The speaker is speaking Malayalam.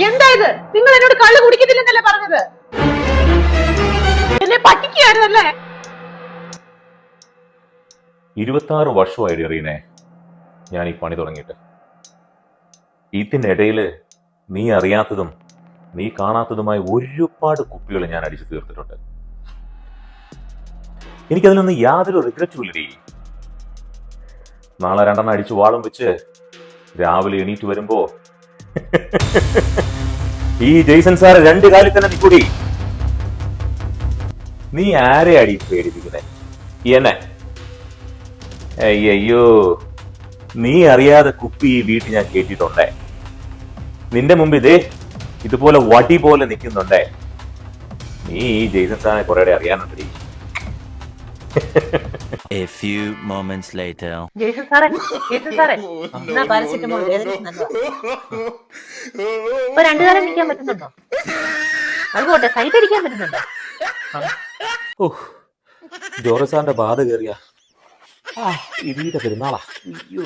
എന്താ ഇത്? നിങ്ങൾ എന്നോട് കള്ളു കുടിക്കുന്നില്ലെന്നല്ലേ പറഞ്ഞത്? എന്നെ പറ്റിക്കുകയായിരുന്നല്ലേ? 26 വർഷമായി റീനെ ഞാൻ ഈ പണി തുടങ്ങിയിട്ട്. ഇതിനിടയിൽ നീ അറിയാത്തതും നീ കാണാത്തതുമായ ഒരുപാട് കുപ്പികൾ ഞാൻ അടിച്ചു തീർത്തിട്ടുണ്ട്. എനിക്കതിലൊന്നും യാതൊരു റിഗ്രറ്റും ഇല്ലടി. നാളെ 2 അടിച്ചു വാളും വെച്ച് രാവിലെ എണീറ്റ് വരുമ്പോ ഈ ജെയ്സൺ സാറ് 2 കാലിൽ തന്നെ നിൽക്കൂടി. നീ ആരെ അടി പേടിപ്പിക്കുന്നേ? എന്നെ? അയ്യോ, നീ അറിയാതെ കുപ്പി ഈ വീട്ടിൽ ഞാൻ കേട്ടിട്ടുണ്ടേ. നിന്റെ മുമ്പിൽ ഇതുപോലെ വടി പോലെ നിൽക്കുന്നുണ്ടേ. നീ ഈ ജെയ്സൺ സാറിനെ കുറെ അറിയാനുണ്ടീ. A few moments later. Jaison സാറേ, ജെയ്സൺ സാറേ, എന്നാ പാരസിറ്റമോൾ വേദനയ്ക്ക് നല്ലതാ. ഇപ്പൊ 2 കാലം നിൽക്കാൻ പറ്റുന്നുണ്ടോ? അതുകൊട്ടെ സൈറ്റ് അടിക്കാൻ പറ്റുന്നുണ്ടോ? ജോറസ് സാറിന്റെ ബാധ കയറിയ ഇതിന്റെ പെരുന്നാളാ. അയ്യോ.